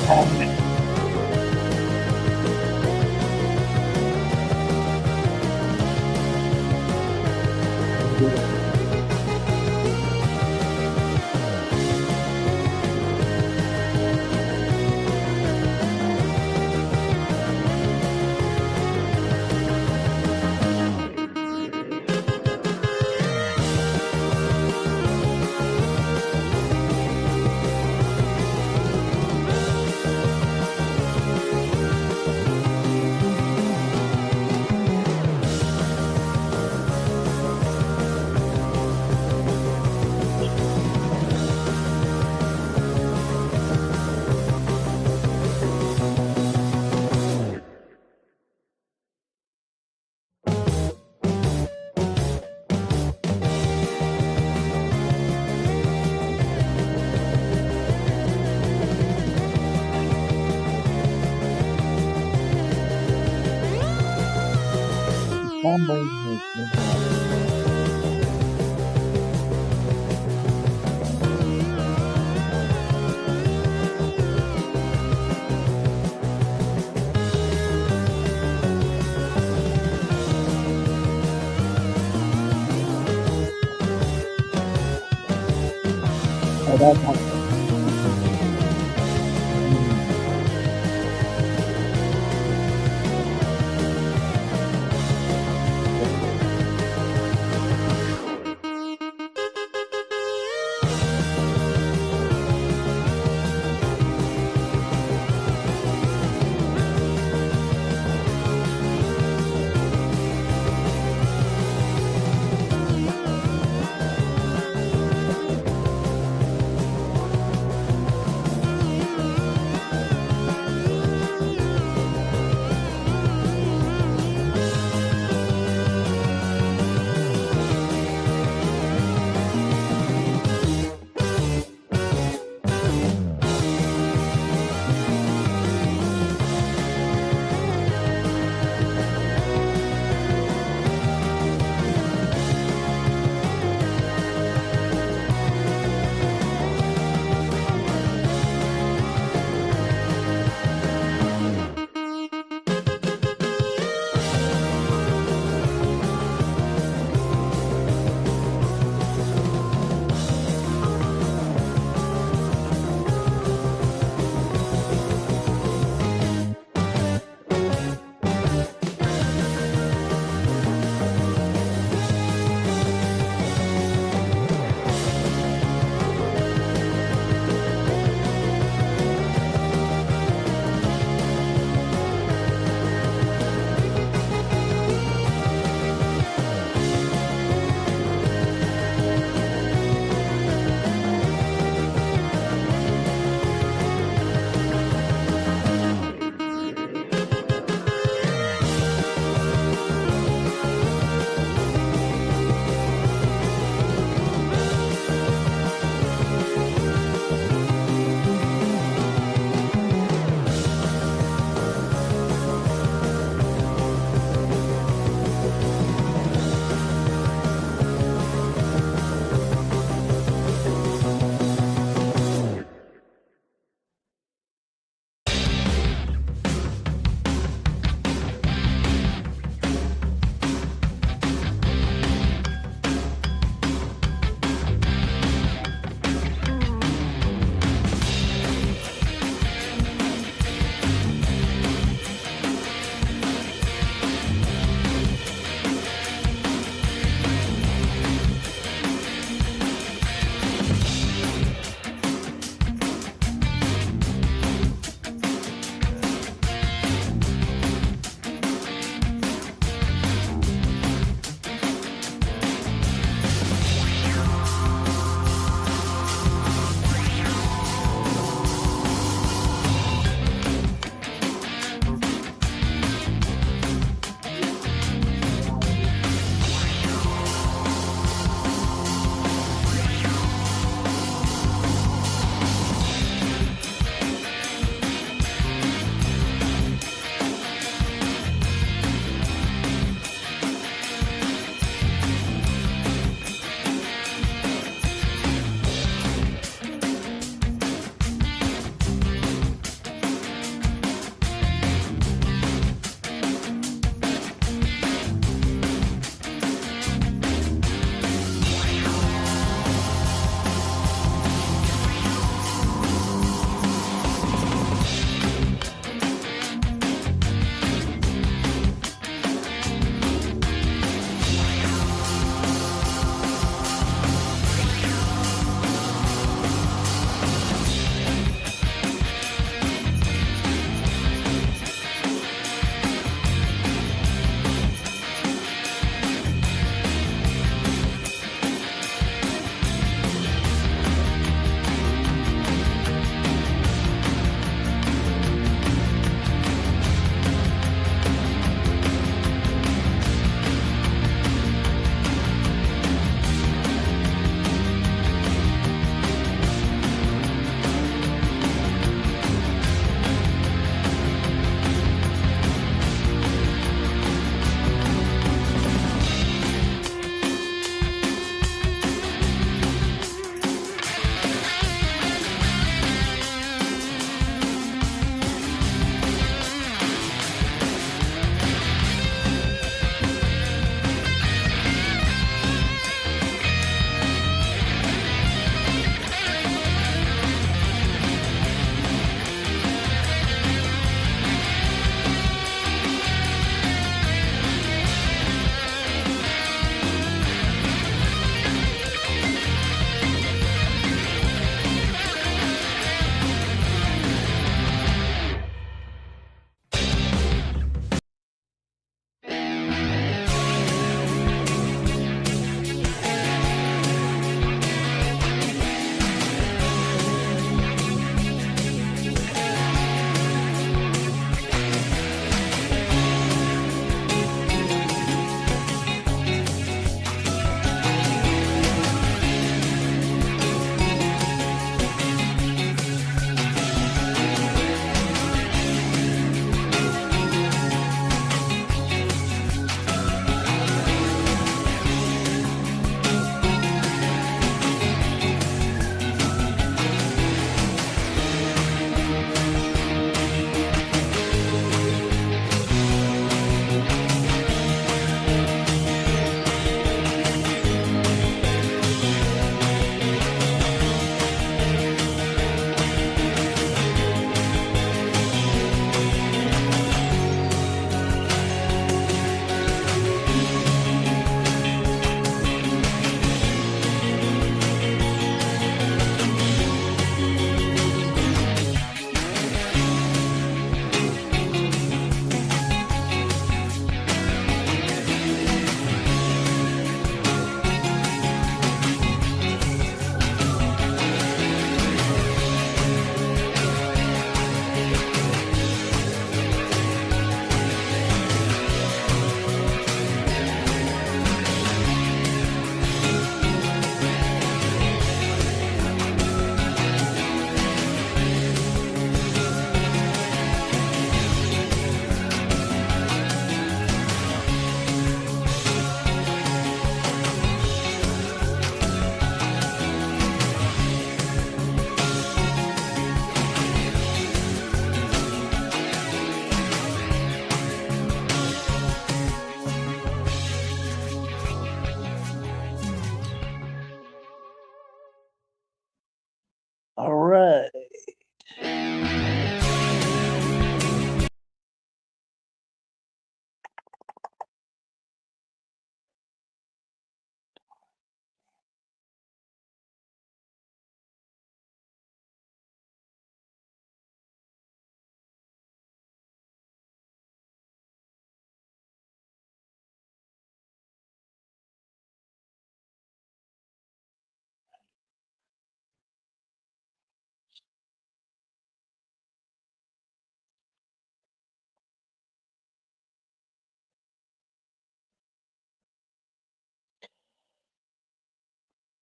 Também muito. Ada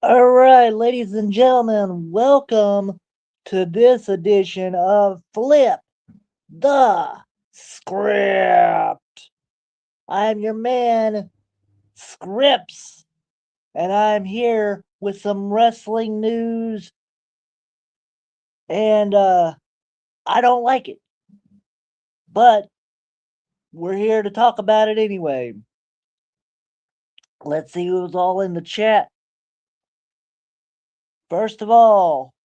All right, ladies and gentlemen, welcome to this edition of Flip the Script. I'm your man, Scripts, and I'm here with some wrestling news, and I don't like it, but we're here to talk about it anyway. Let's see who's all in the chat. First of all,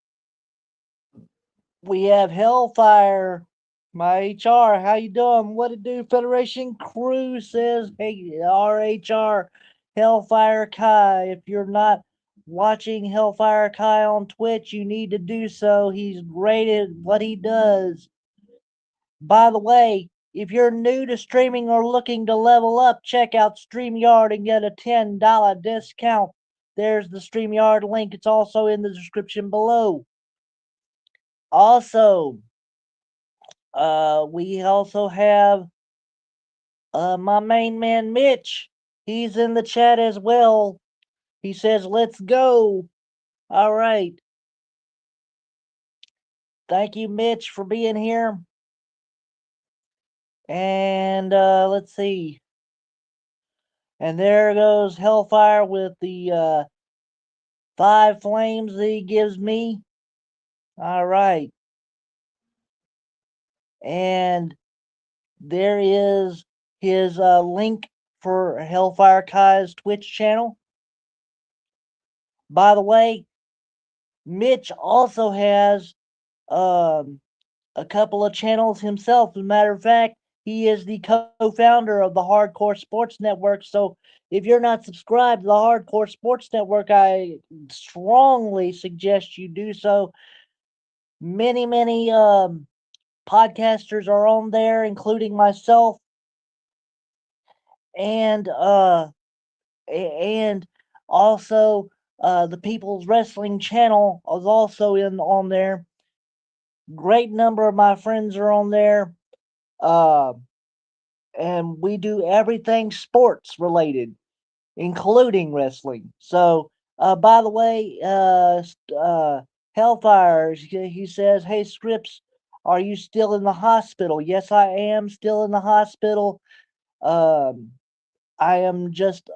we have Hellfire, my HR. How you doing? What it do? Federation Crew says, hey, RHR, Hellfire Kai. If you're not watching Hellfire Kai on Twitch, you need to do so. He's great at what he does. By the way, if you're new to streaming or looking to level up, check out StreamYard and get a $10 discount. There's the StreamYard link. It's also in the description below. Also, we also have my main man Mitch. He's in the chat as well. He says, "Let's go." All right. Thank you, Mitch, for being here. And let's see. And there goes Hellfire with the 5 flames that he gives me. All right. And there is his link for Hellfire Kai's Twitch channel. By the way, Mitch also has a couple of channels himself. As a matter of fact, he is the co-founder of the Hardcore Sports Network. So if you're not subscribed to the Hardcore Sports Network, I strongly suggest you do so. Many podcasters are on there, including myself, and and also the People's Wrestling Channel is also on there. Great number of my friends are on there. And we do everything sports related, including wrestling. So, by the way, Hellfire, he says, "Hey, Scripps, are you still in the hospital?" Yes, I am still in the hospital. Um, I am just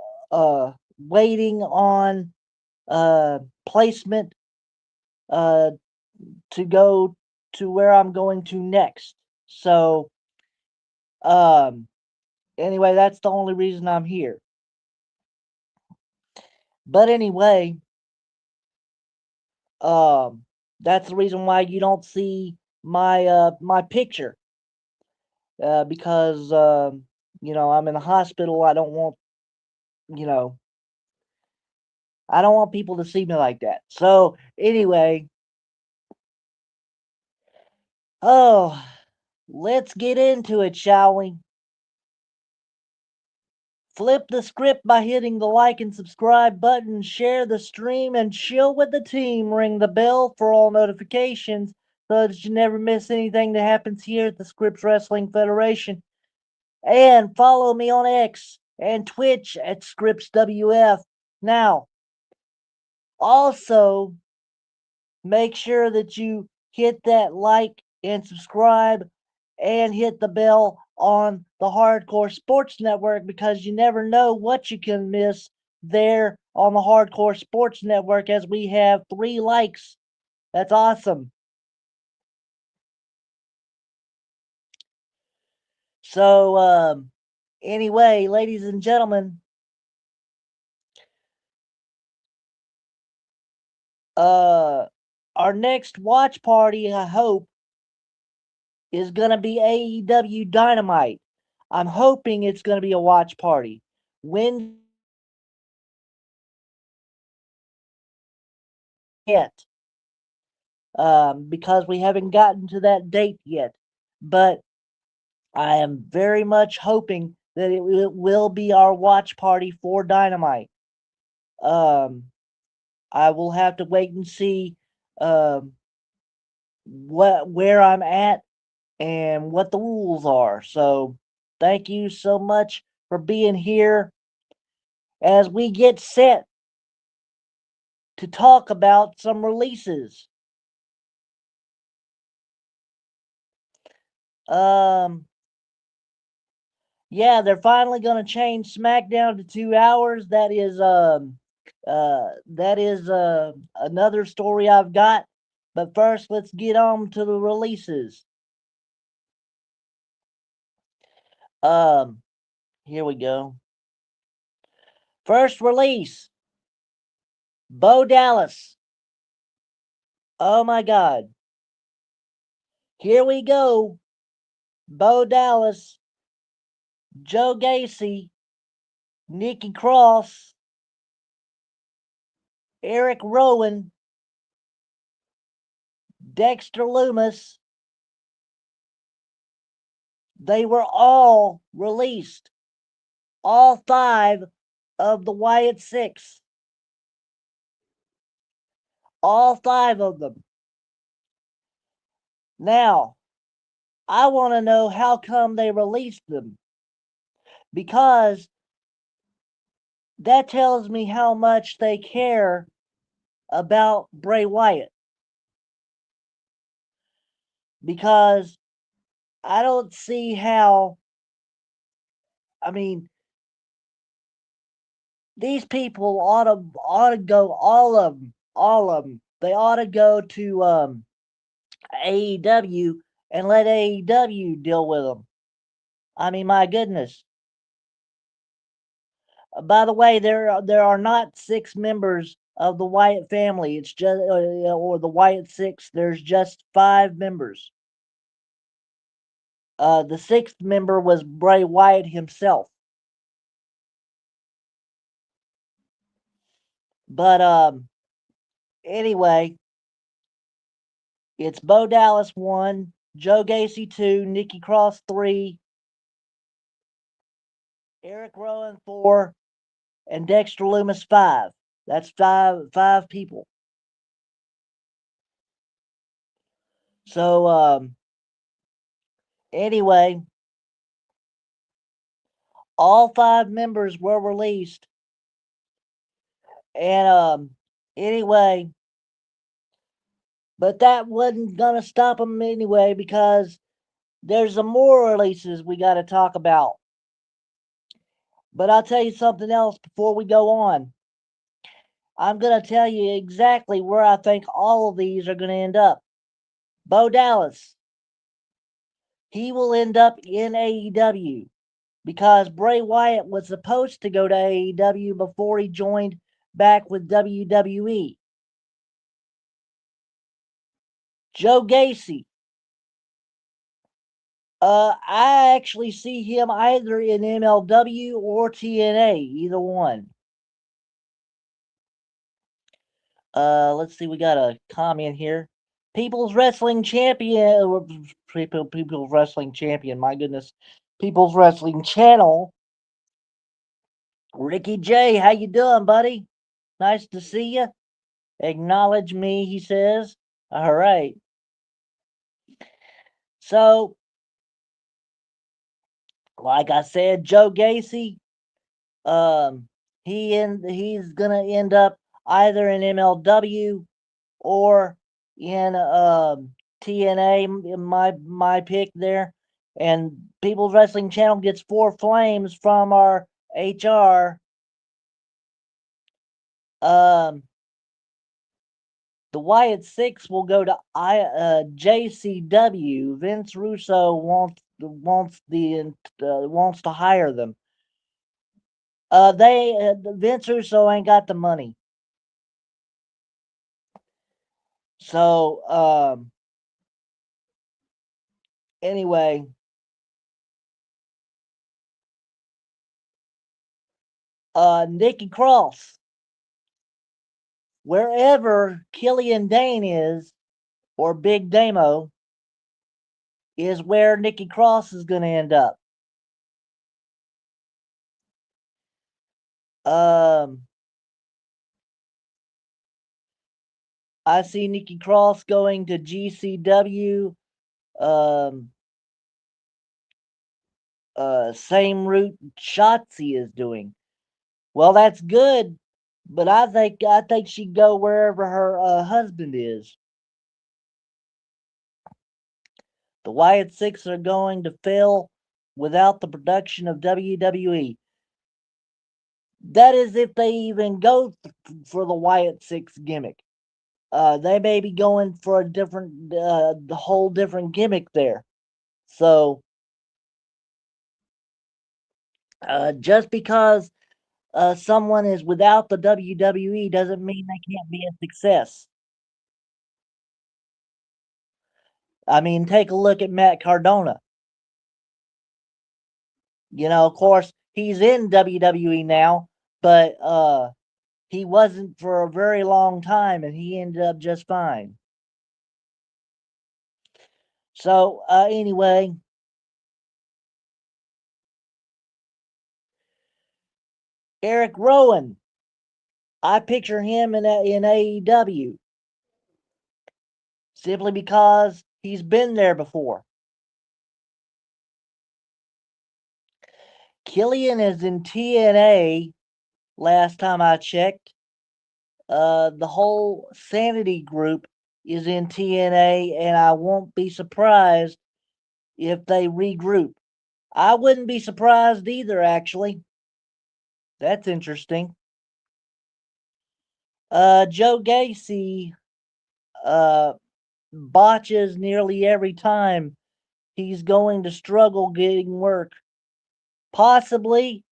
waiting on placement uh, to go to where I'm going to next. So, um, anyway, that's the only reason I'm here. But anyway, um, that's the reason why you don't see my picture, because I'm in the hospital. You know I don't want people to see me like that. So anyway, oh, let's get into it, shall we? Flip the script by hitting the like and subscribe button, share the stream, and chill with the team. Ring the bell for all notifications so that you never miss anything that happens here at the Scripps Wrestling Federation. And follow me on X and Twitch at ScriptsWF. Now, also, make sure that you hit that like and subscribe and hit the bell on the Hardcore Sports Network, because you never know what you can miss there on the Hardcore Sports Network, as we have 3 likes. That's awesome. So, anyway, ladies and gentlemen, our next watch party, I hope, is going to be AEW Dynamite. I'm hoping it's going to be a watch party. When yet, because we haven't gotten to that date yet. But I am very much hoping that it will be our watch party for Dynamite. Um, I will have to wait and see um, where I'm at and what the rules are. So thank you so much for being here as we get set to talk about some releases. Um, yeah, they're finally going to change SmackDown to 2 hours. That is another story I've got. But first, let's get on to the releases. Um, Here we go. First release, Bo Dallas. Oh my God. Here we go. Bo Dallas, Joe Gacy, Nikki Cross, Eric Rowan, Dexter Lumis. They were all released. All five of the Wyatt Six. All five of them. Now, I want to know how come they released them. Because that tells me how much they care about Bray Wyatt. Because I don't see how, I mean, these people ought to go, all of them. They ought to go to AEW and let AEW deal with them. I mean, my goodness. By the way, there are not six members of the Wyatt family. It's just or the Wyatt Six. There's just five members. The sixth member was Bray Wyatt himself. But anyway, it's Bo Dallas 1, Joe Gacy 2, Nikki Cross 3, Eric Rowan 4, and Dexter Lumis 5. That's five people. So anyway, all five members were released. And anyway, but that wasn't gonna stop them anyway because there's some more releases we got to talk about. But I'll tell you something else before we go on. I'm gonna tell you exactly where I think all of these are gonna end up. Bo Dallas, he will end up in AEW because Bray Wyatt was supposed to go to AEW before he joined back with WWE. Joe Gacy, I actually see him either in MLW or TNA, either one. Let's see, we got a comment here. People's Wrestling Champion, People's Wrestling Champion, my goodness. People's Wrestling Channel. Ricky J, how you doing, buddy? Nice to see you. Acknowledge me, he says. All right. So, like I said, Joe Gacy, um, he's gonna end up either in MLW or in TNA. My pick there, and People's Wrestling Channel gets 4 flames from our HR. Um, the Wyatt Six will go to JCW. Vince Russo wants to hire them. Vince Russo ain't got the money. So anyway, Nikki Cross, wherever Killian Dane is, or Big Damo, is where Nikki Cross is going to end up. I see Nikki Cross going to GCW. Same route Shotzi is doing. Well, that's good But I think she'd go wherever her husband is. The Wyatt Six are going to fail without the production of WWE. That is, if they even go for the Wyatt Six gimmick. They may be going for a different, the whole different gimmick there. So, just because someone is without the WWE doesn't mean they can't be a success. I mean, take a look at Matt Cardona. Of course, he's in WWE now, but he wasn't for a very long time, and he ended up just fine. So, anyway, Eric Rowan, I picture him in AEW simply because he's been there before. Killian is in TNA. Last time I checked, the whole Sanity group is in TNA, and I won't be surprised if they regroup. I wouldn't be surprised either, actually. That's interesting. Joe Gacy uh, botches nearly every time. He's going to struggle getting work. Possibly,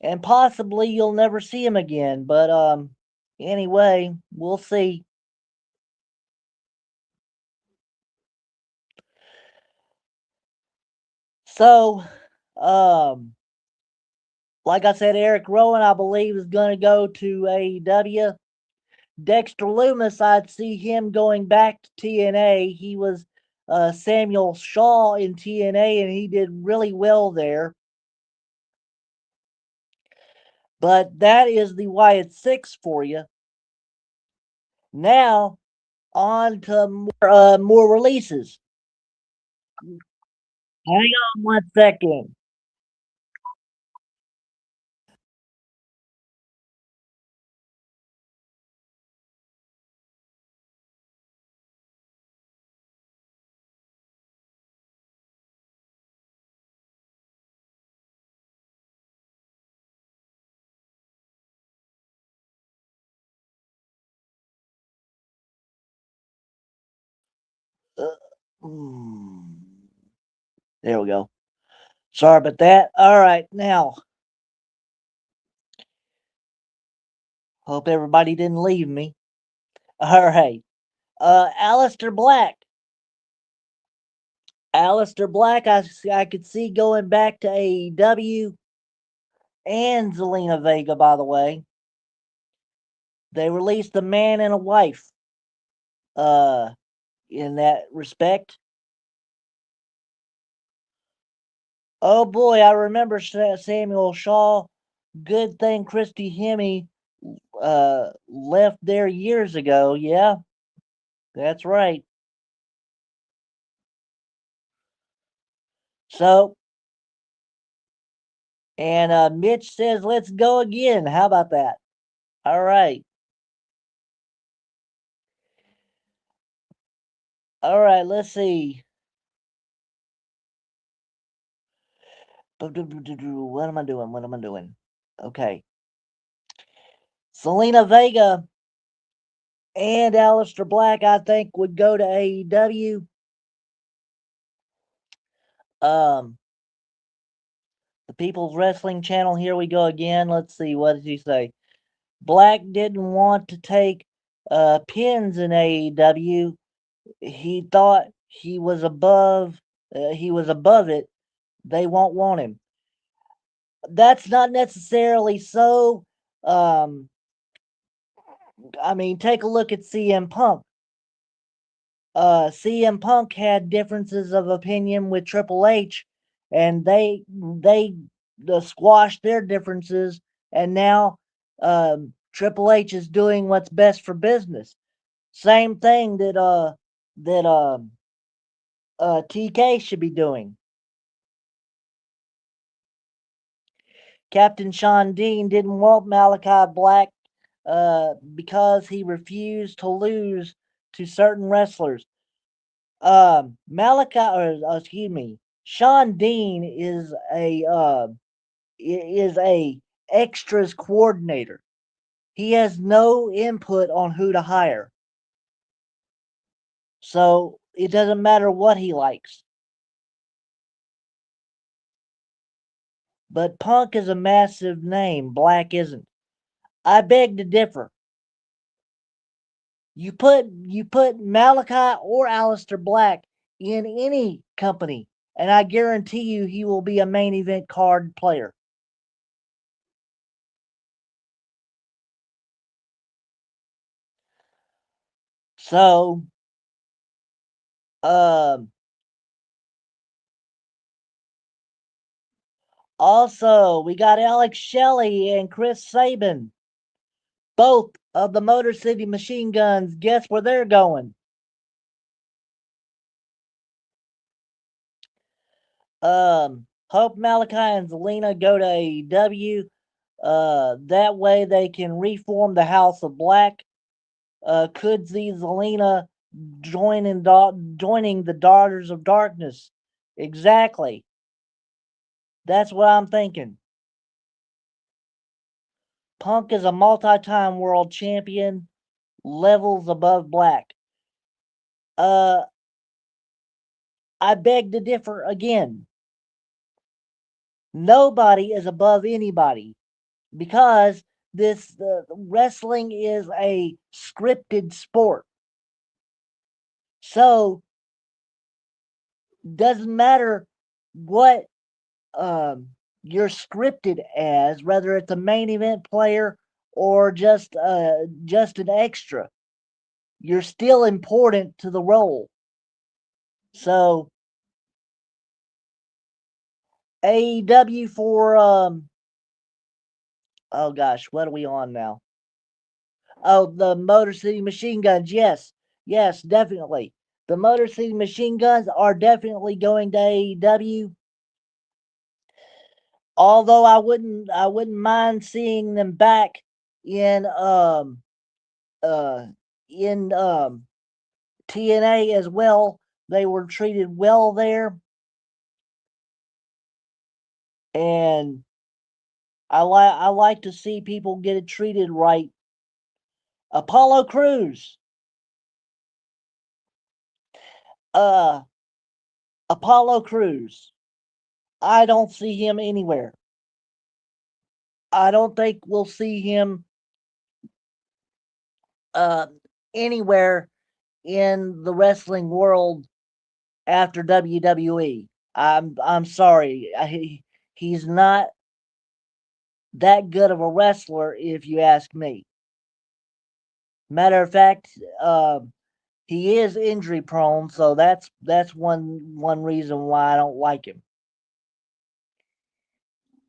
and possibly you'll never see him again. But anyway, we'll see. So, um, like I said, Eric Rowan, I believe, is going to go to AEW. Dexter Loomis, I'd see him going back to TNA. He was Samuel Shaw in TNA, and he did really well there. But that is the Wyatt Six for you. Now, on to more releases. Hang on one second. Uh, hmm. There we go. Sorry about that. All right, now, hope everybody didn't leave me. All right. Alistair Black. Alistair Black, I could see going back to AEW, and Zelina Vega, by the way. They released a man and a wife. Uh, in that respect. Oh boy, I remember Samuel Shaw. Good thing Christy Hemme left there years ago. Yeah, that's right. So, and Mitch says, let's go again. How about that? All right. All right, let's see. What am I doing? What am I doing? Okay. Selena Vega and Aleister Black, I think, would go to AEW. Um, the People's Wrestling Channel, here we go again. Let's see, what did he say? Black didn't want to take pins in AEW. He thought he was above it. They won't want him. That's not necessarily so. Um, I mean, take a look at CM Punk. CM Punk had differences of opinion with Triple H, and they squashed their differences, and now Triple H is doing what's best for business. Same thing that TK should be doing. Captain Sean Dean didn't want Malachi Black because he refused to lose to certain wrestlers. Excuse me, Sean Dean is a extras coordinator. He has no input on who to hire. So it doesn't matter what he likes. But Punk is a massive name, Black isn't. I beg to differ. You put Malachi or Aleister Black in any company, and I guarantee you he will be a main event card player. So, um, also we got Alex Shelley and Chris Sabin, both of the Motor City Machine Guns. Guess where they're going? Hope Malachi and Zelina go to AEW. That way they can reform the House of Black. Could see Zelina joining the Daughters of Darkness. Exactly. That's what I'm thinking. Punk is a multi-time world champion, levels above Black. Uh, I beg to differ again. Nobody is above anybody because this wrestling is a scripted sport. So doesn't matter what you're scripted as, whether it's a main event player or just an extra. You're still important to the role. So AEW for oh gosh, what are we on now? Oh, the Motor City Machine Guns. Yes, yes, definitely. The Motor City Machine Guns are definitely going to AEW. Although I wouldn't mind seeing them back in uh in TNA as well. They were treated well there, and I like to see people get it treated right. Apollo Crews, uh, Apollo Crews. I don't see him anywhere. I don't think we'll see him uh anywhere in the wrestling world after WWE. I'm sorry. He's not that good of a wrestler, if you ask me. Matter of fact, he is injury prone, so that's one reason why I don't like him.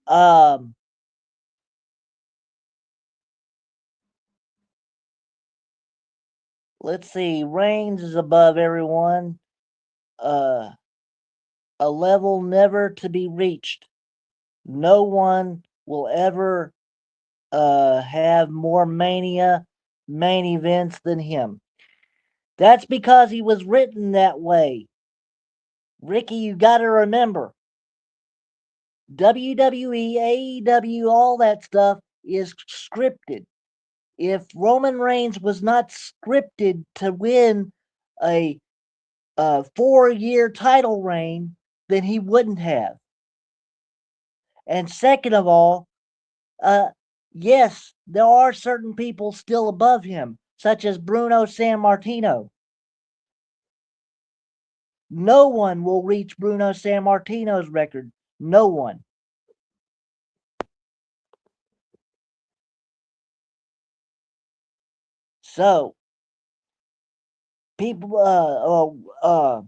Um, let's see. Reigns is above everyone. Uh, a level never to be reached. No one will ever have more mania main events than him. That's because he was written that way. Ricky, you got to remember WWE, AEW, all that stuff is scripted. If Roman Reigns was not scripted to win a 4-year title reign, then he wouldn't have. And second of all, uh, yes, there are certain people still above him, such as Bruno Sammartino. No one will reach Bruno Sammartino's record. No one. So, people,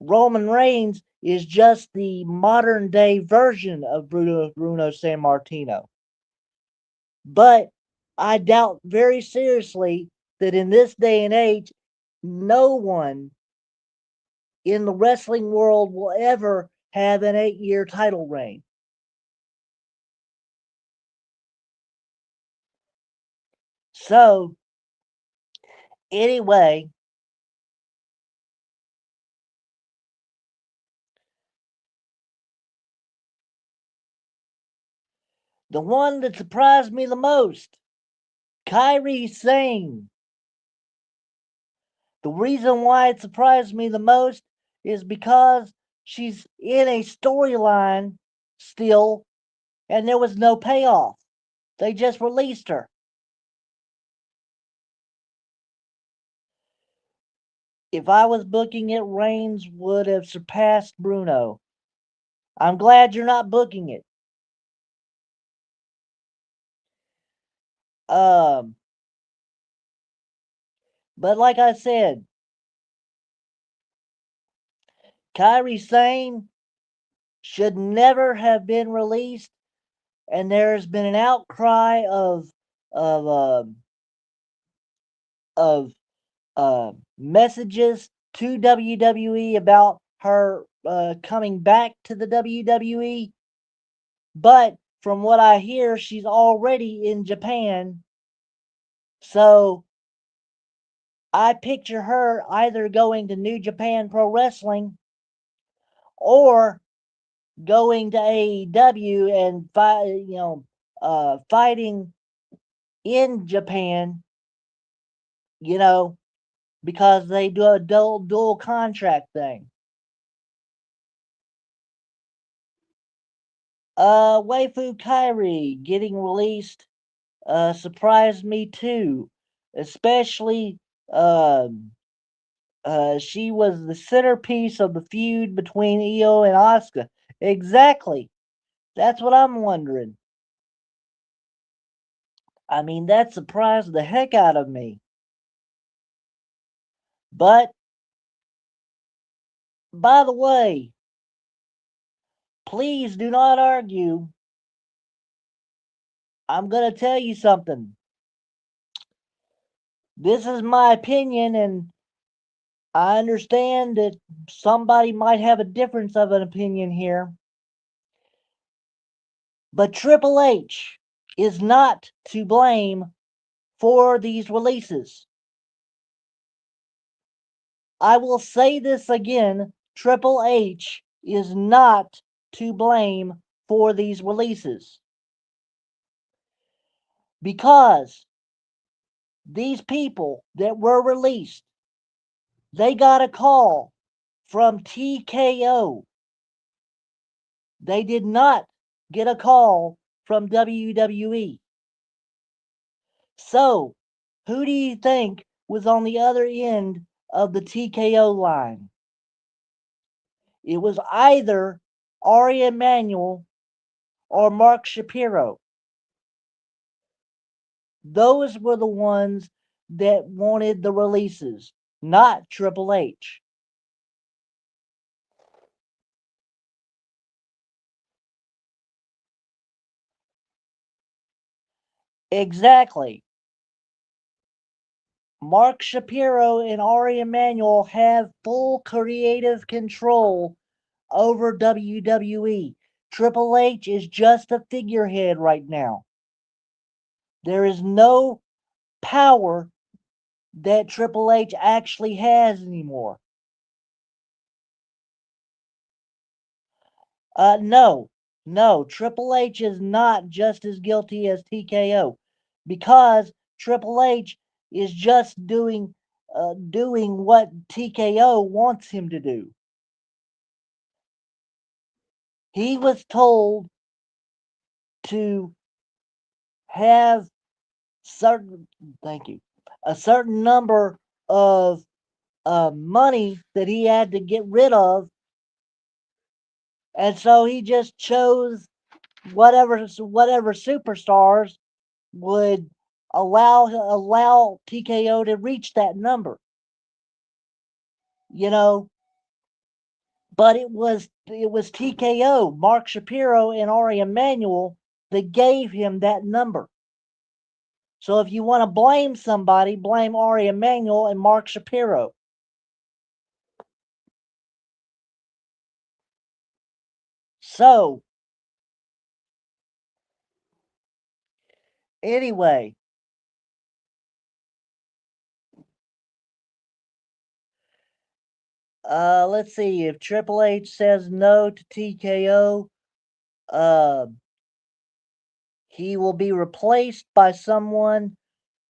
Roman Reigns is just the modern day version of Bruno Sammartino. But I doubt very seriously that in this day and age, no one in the wrestling world will ever have an 8-year title reign. So, anyway, the one that surprised me the most, Kairi Sane. The reason why it surprised me the most is because she's in a storyline still, and there was no payoff. They just released her. If I was booking it, Reigns would have surpassed Bruno. I'm glad you're not booking it. Um, but like I said, Kairi Sane should never have been released, and there's been an outcry of of messages to WWE about her coming back to the WWE. But from what I hear, she's already in Japan. So I picture her either going to New Japan Pro Wrestling or going to AEW and fighting in Japan, you know, because they do a dual contract thing. Waifu Kairi getting released surprised me too, especially she was the centerpiece of the feud between Io and Asuka. Exactly. That's what I'm wondering. I mean, that surprised the heck out of me. But by the way, please do not argue. I'm going to tell you something. This is my opinion, and I understand that somebody might have a difference of an opinion here. But Triple H is not to blame for these releases. I will say this again, Triple H is not to blame for these releases. Because these people that were released, they got a call from TKO. They did not get a call from WWE. So, who do you think was on the other end of the TKO line? It was either Ari Emanuel or Mark Shapiro. Those were the ones that wanted the releases, not Triple H. Exactly. Mark Shapiro and Ari Emanuel have full creative control over WWE. Triple H is just a figurehead right now. There is no power that Triple H actually has anymore. No, no, Triple H is not just as guilty as TKO because Triple H is just doing what TKO wants him to do. He was told to have certain, thank you, a certain number of money that he had to get rid of, and so he just chose whatever superstars would allow TKO to reach that number. You know, but it was TKO, Mark Shapiro and Ari Emanuel that gave him that number. So if you want to blame somebody, blame Ari Emanuel and Mark Shapiro. So anyway, Let's see. If Triple H says no to TKO, uh, he will be replaced by someone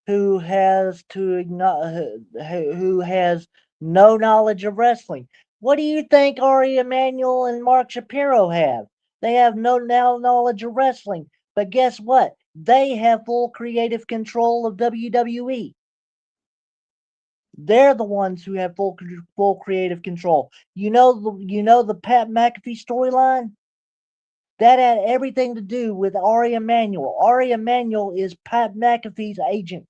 who has who has no knowledge of wrestling. What do you think Ari Emanuel and Mark Shapiro have? They have no knowledge of wrestling, but guess what? They have full creative control of WWE. They're the ones who have full creative control. You know the Pat McAfee storyline. That had everything to do with Ari Emanuel. Ari Emanuel is Pat McAfee's agent.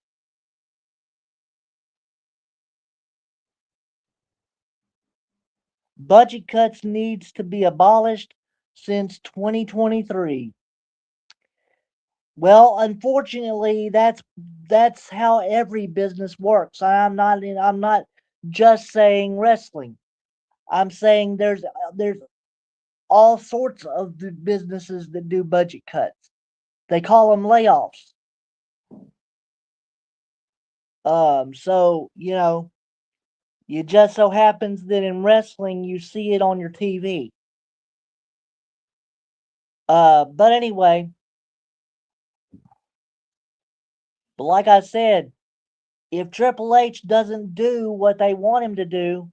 Budget cuts needs to be abolished since 2023. Well, unfortunately, that's how every business works. I'm not just saying wrestling. I'm saying there's all sorts of the businesses that do budget cuts. They call them layoffs. So you just so happens that in wrestling you see it on your TV. But anyway, but like I said, if Triple H doesn't do what they want him to do,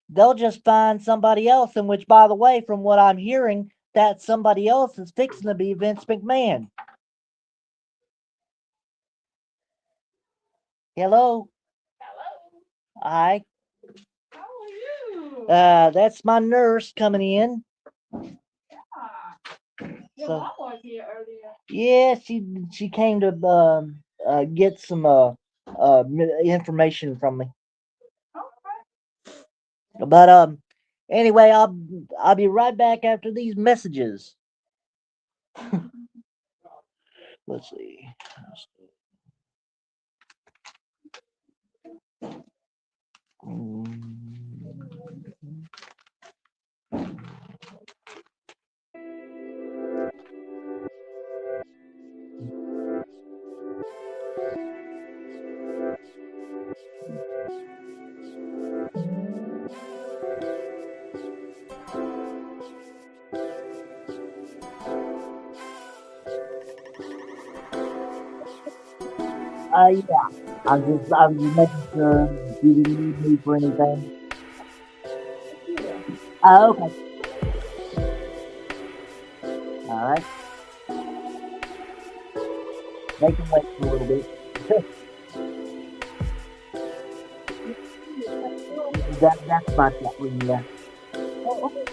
they'll just find somebody else. In which, by the way, from what I'm hearing, that somebody else is fixing to be Vince McMahon. Hello. Hi. How are you? That's my nurse coming in. Your So mom was here earlier. yeah, she came to get some information from me. Okay. But anyway, I'll be right back after these messages. Let's see. Yeah, I'm just making sure you didn't need me for anything. Okay. All right. They can wait for a little bit. That's my chat room, yeah. Oh, okay.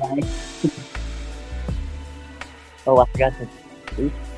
Right. Oh, I forgot to. Oops.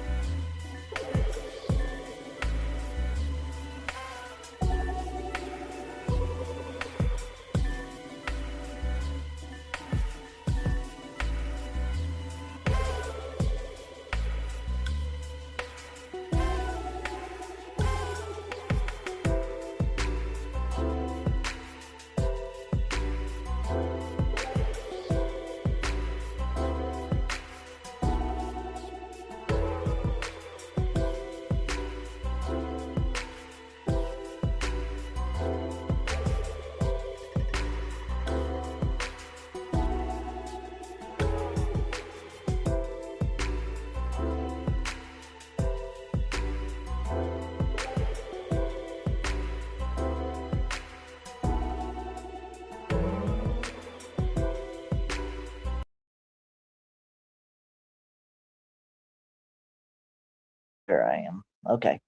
There I am. Okay.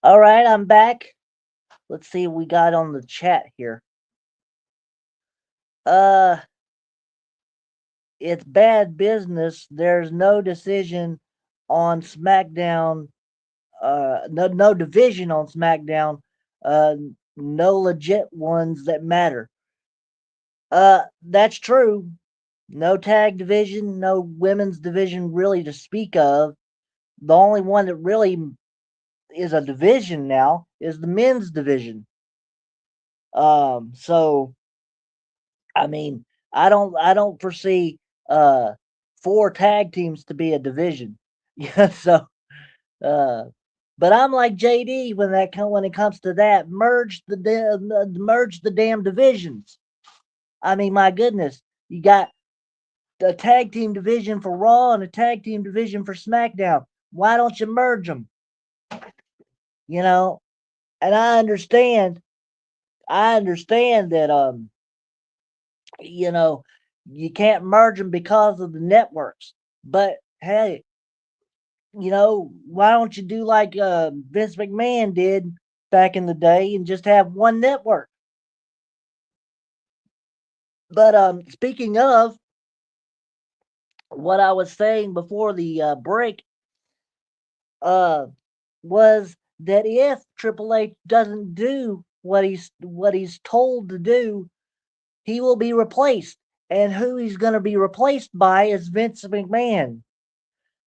All right, I'm back. Let's see what we got on the chat here. Uh, it's bad business. There's no decision on SmackDown. No division on SmackDown. Uh, no legit ones that matter. That's true. No tag division, no women's division really to speak of. The only one that really is a division now is the men's division. So I mean, I don't foresee uh four tag teams to be a division. Yeah, so uh But I'm like JD when it comes to that. Merge the damn divisions. I mean, my goodness, you got a tag team division for Raw and a tag team division for SmackDown. Why don't you merge them? You know, and I understand that you know, you can't merge them because of the networks. But hey, why don't you do like Vince McMahon did back in the day and just have one network? But speaking of what I was saying before the break, uh, was that if Triple H doesn't do what he's told to do, he will be replaced. And who he's going to be replaced by is Vince McMahon.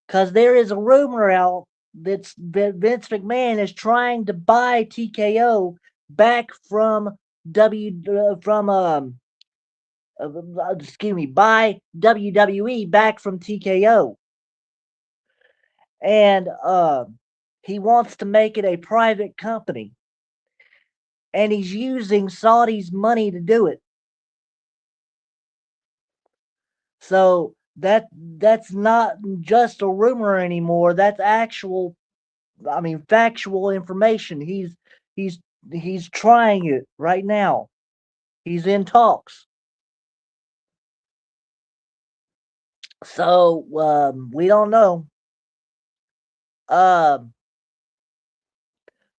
Because there is a rumor out that Vince McMahon is trying to buy TKO back from buy WWE back from TKO, and he wants to make it a private company, and he's using Saudi's money to do it. So that's not just a rumor anymore. That's factual information. He's he's trying it right now. He's in talks. So we don't know. Um,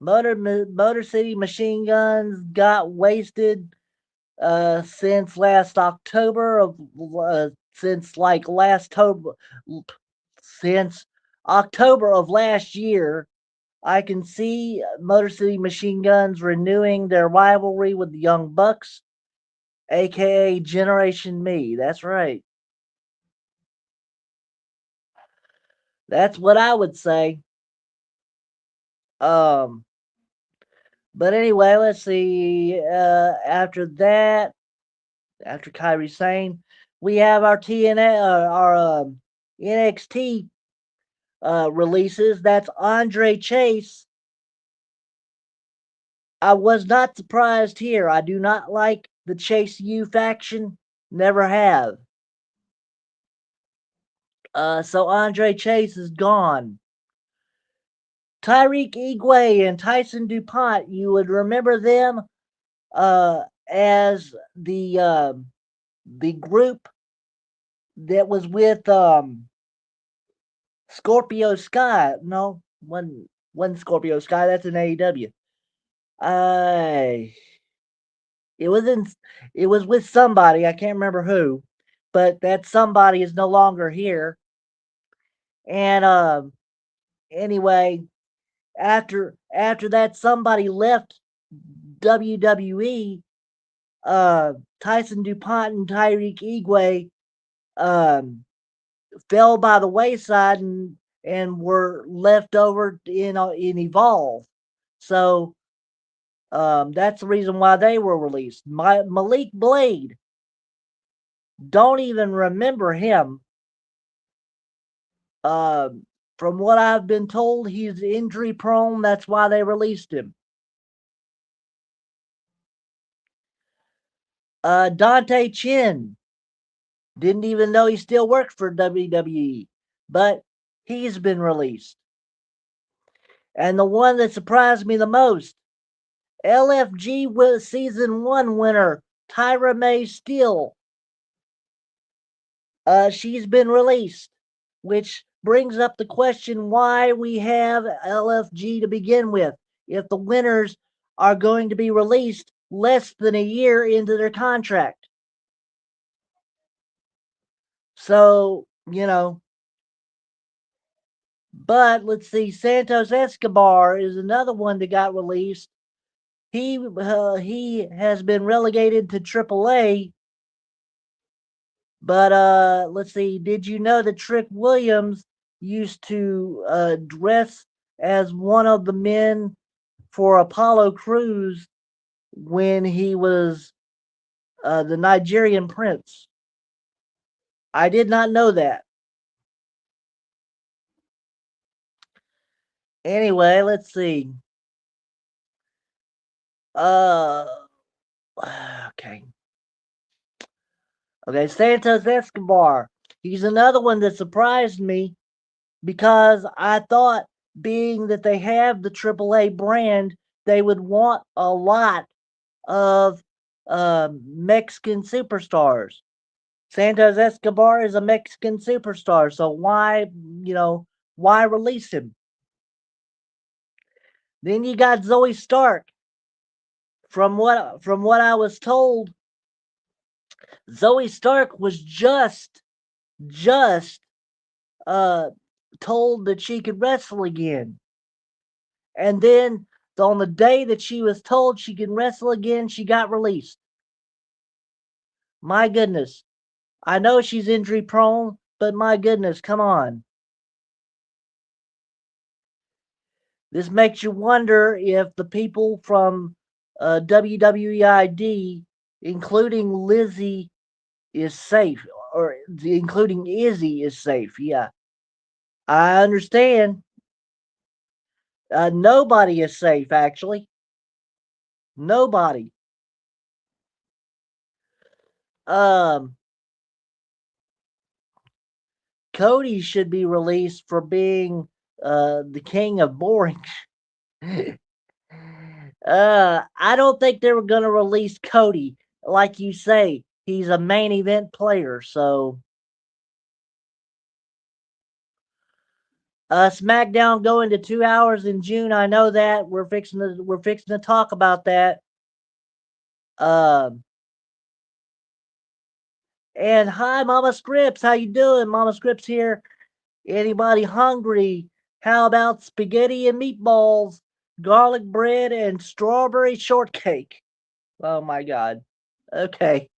Motor City Machine Guns got wasted since last October of since like last October since October of last year. I can see Motor City Machine Guns renewing their rivalry with the Young Bucks, aka Generation Me. That's right. That's what I would say. Um, but anyway, let's see. After that, after Kyrie Sane, we have our NXT releases. That's Andre Chase. I was not surprised here. I do not like the Chase U faction. Never have. So Andre Chase is gone. Tyreek Igwe and Tyson DuPont, you would remember them as the group that was with Scorpio Sky. No, one Scorpio Sky. That's in AEW. I it was in it was with somebody. I can't remember who, but that somebody is no longer here. And anyway, after that somebody left WWE, Tyson DuPont and Tyreek Igwe um, fell by the wayside and were left over in Evolve. So that's the reason why they were released. Malik Blade, don't even remember him. From what I've been told, he's injury prone. That's why they released him. Dante Chin, didn't even know he still worked for WWE, but he's been released. And the one that surprised me the most, LFG season 1 winner Tyra May Steele. She's been released, which brings up the question why we have LFG to begin with if the winners are going to be released less than a year into their contract. So, but let's see, Santos Escobar is another one that got released. He has been relegated to AAA. But let's see, did you know that Trick Williams used to dress as one of the men for Apollo Crews when he was the Nigerian prince? I did not know that. Anyway, let's see. Uh, okay. Okay, Santos Escobar. He's another one that surprised me because I thought, being that they have the AAA brand, they would want a lot of Mexican superstars. Santos Escobar is a Mexican superstar, so why release him? Then you got Zoe Stark. From what I was told, Zoe Stark was just uh told that she could wrestle again. And then on the day that she was told she could wrestle again, she got released. My goodness. I know she's injury prone, but my goodness, come on. This makes you wonder if the people from WWEID, including Lizzie, is safe, or including Izzy is safe. Yeah, I understand. Nobody is safe, actually. Nobody. Um, Cody should be released for being the king of boring. I don't think they were going to release Cody. Like you say, he's a main event player. So, SmackDown going to 2 hours in June. I know that we're fixing to talk about that. Um, and hi, Mama Scripps. How you doing? Mama Scripps here. Anybody hungry? How about spaghetti and meatballs, garlic bread, and strawberry shortcake? Oh my God. Okay.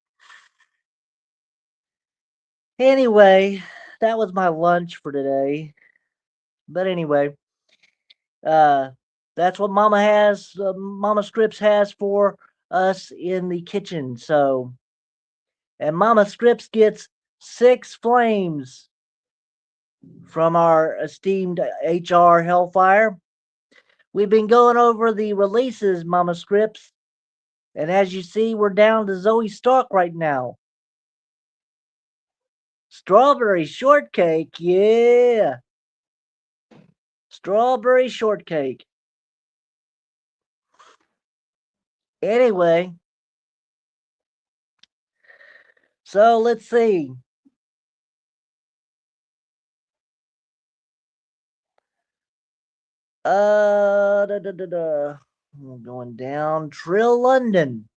Anyway, that was my lunch for today. But anyway, uh, that's what Mama Scripps has for us in the kitchen. So, and Mama Scripps gets 6 flames from our esteemed HR Hellfire. We've been going over the releases, Mama Scripps, and as you see, we're down to Zoe Stark right now. Strawberry shortcake, yeah. Strawberry shortcake. Anyway, so let's see. I'm going down. Trill London.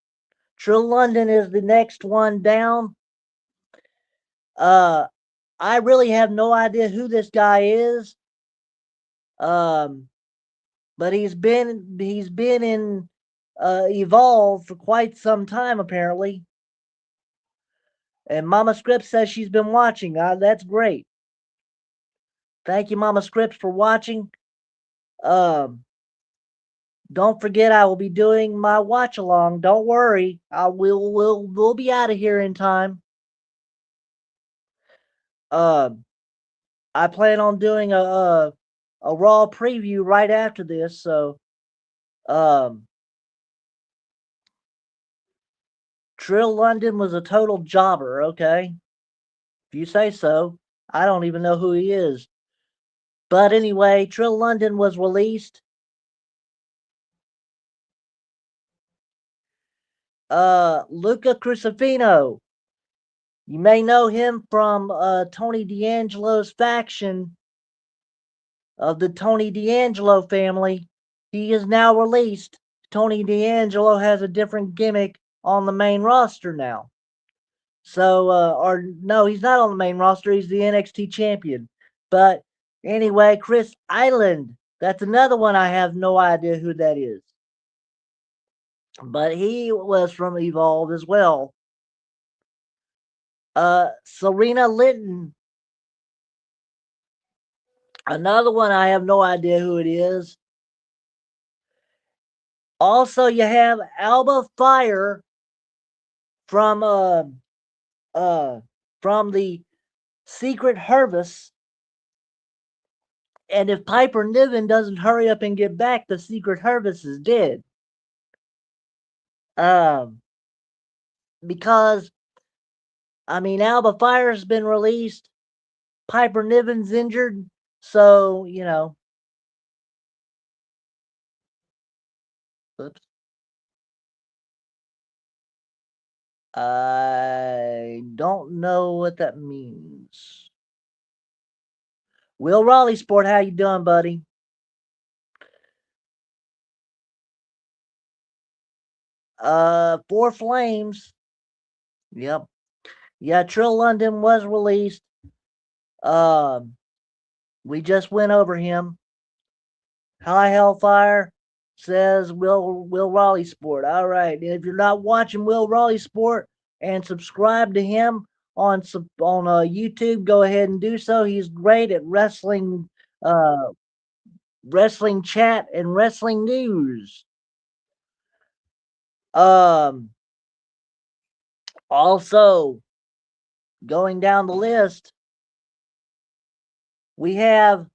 Trill London is the next one down. Uh, I really have no idea who this guy is. Um, but he's been in Evolve for quite some time apparently. And Mama Scripps says she's been watching. That's great. Thank you, Mama Scripps, for watching. Um, don't forget, I will be doing my watch along. Don't worry, we'll be out of here in time. Um, I plan on doing a Raw preview right after this. So, um, Trill London was a total jobber. Okay, if you say so. I don't even know who he is. But anyway, Trill London was released. Luca Crucifino. You may know him from Tony D'Angelo's faction of the Tony D'Angelo family. He is now released. Tony D'Angelo has a different gimmick on the main roster now. So, or no, he's not on the main roster. He's the NXT champion. But anyway, Chris Island. That's another one I have no idea who that is. But he was from Evolve as well. Serena Linton. Another one I have no idea who it is. Also, you have Alba Fire from uh from the Secret Harvest, And if Piper Niven doesn't hurry up and get back, the Secret Service is dead. Because I mean, Alba Fire's been released. Piper Niven's injured, so Oops. I don't know what that means. Will Raleigh Sport, how you doing, buddy? Four Flames. Yep. Yeah, Trill London was released. We just went over him. High Hellfire says Will Raleigh Sport. All right. If you're not watching Will Raleigh Sport and subscribe to him on YouTube, go ahead and do so. He's great at wrestling chat and wrestling news. Also, going down the list, we have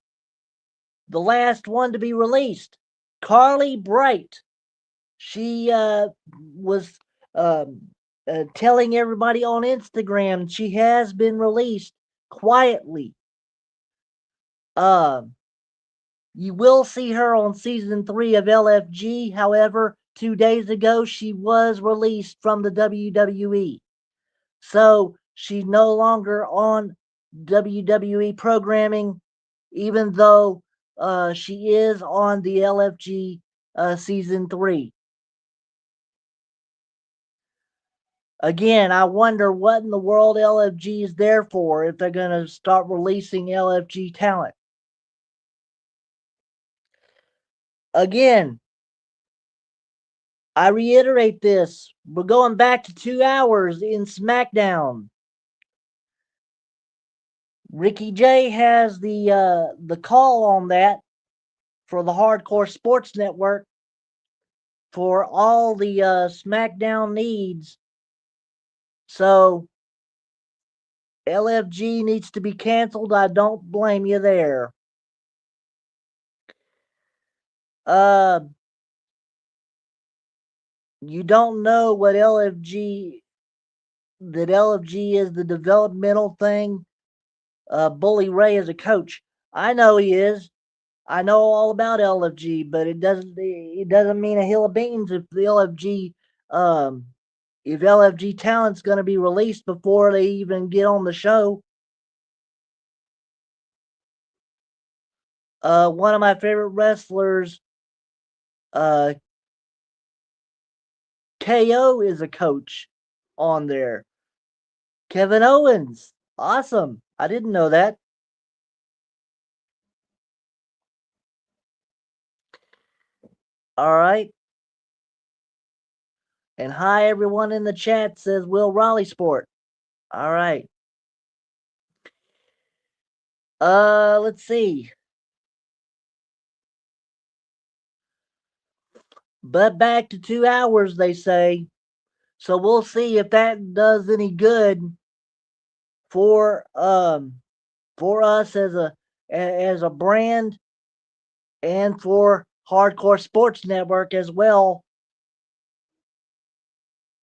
the last one to be released, Carly Bright. She was telling everybody on Instagram she has been released quietly. You will see her on season 3 of LFG. However, 2 days ago she was released from the WWE. So she's no longer on WWE programming, even though she is on the LFG season 3. Again, I wonder what in the world LFG is there for if they're going to start releasing LFG talent. Again, I reiterate this. We're going back to 2 hours in SmackDown. Ricky J has the call on that for the Hardcore Sports Network for all the SmackDown needs. So LFG needs to be canceled. I don't blame you there. You don't know what LFG is the developmental thing. Bully Ray is a coach. I know he is. I know all about LFG, but it doesn't mean a hill of beans if the LFG talent's going to be released before they even get on the show. One of my favorite wrestlers, KO, is a coach on there. Kevin Owens, awesome. I didn't know that. All right. And hi, everyone in the chat, says Will Raleigh Sport. All right. Let's see. But back to 2 hours, they say. So we'll see if that does any good for us as a brand and for Hardcore Sports Network as well.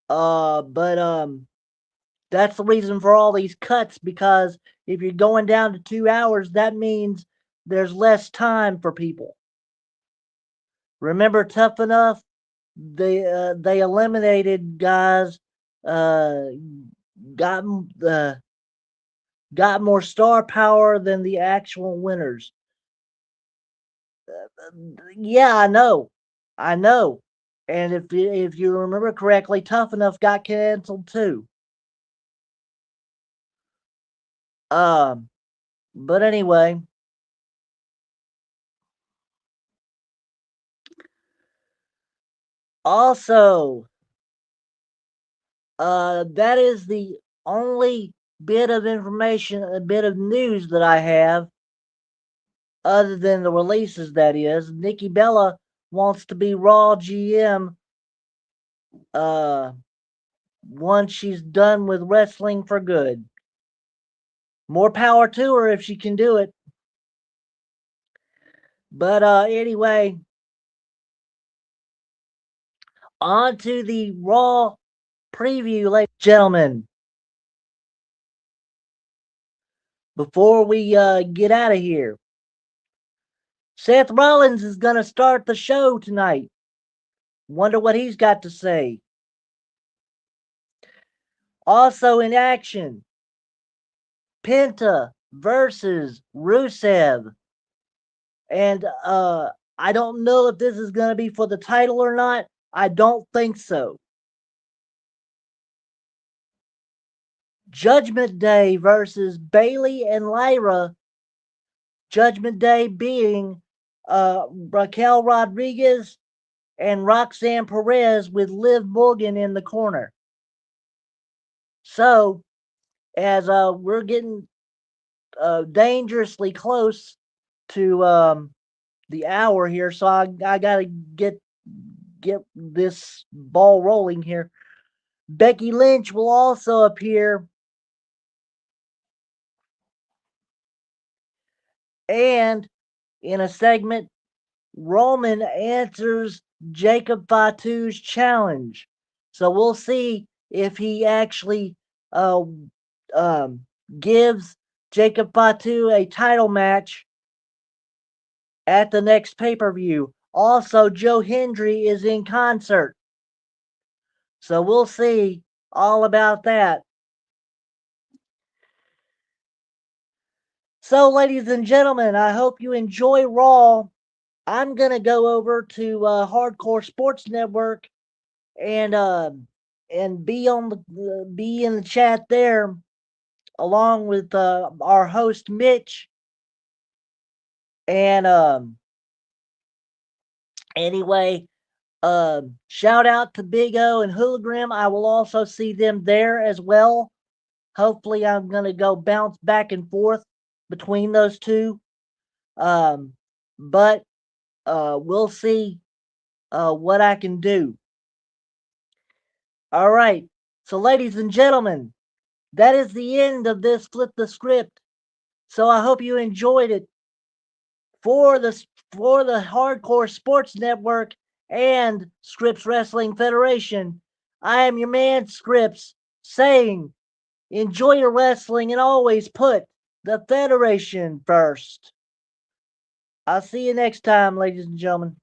But that's the reason for all these cuts, because if you're going down to 2 hours, that means there's less time for people. Remember Tough Enough? They eliminated guys, got more star power than the actual winners. Yeah, I know. And if you remember correctly, Tough Enough got canceled too. But anyway, also, that is the only bit of information, a bit of news that I have, other than the releases. That is, Nikki Bella wants to be Raw GM. Once she's done with wrestling for good. More power to her if she can do it. But anyway, on to the Raw preview, ladies and gentlemen. Before we get out of here, Seth Rollins is going to start the show tonight. Wonder what he's got to say. Also in action, Penta versus Rusev. And I don't know if this is going to be for the title or not. I don't think so. Judgment Day versus Bayley and Lyra. Judgment Day being Raquel Rodriguez and Roxanne Perez with Liv Morgan in the corner. So, as we're getting dangerously close to the hour here, so I gotta get this ball rolling here. Becky Lynch will also appear, and in a segment, Roman answers Jacob Fatu's challenge. So we'll see if he actually gives Jacob Fatu a title match at the next pay-per-view. Also, Joe Hendry is in concert. So we'll see all about that. So, ladies and gentlemen, I hope you enjoy Raw. I'm going to go over to Hardcore Sports Network and be in the chat there along with our host Mitch. And anyway, shout out to Big O and Hologram. I will also see them there as well. Hopefully, I'm going to go bounce back and forth between those two. But we'll see what I can do. All right. So, ladies and gentlemen, that is the end of this Flip the Script. So I hope you enjoyed it. For the Hardcore Sports Network and Scripps Wrestling Federation, I am your man Scripps, saying, enjoy your wrestling and always put the Federation first. I'll see you next time, ladies and gentlemen.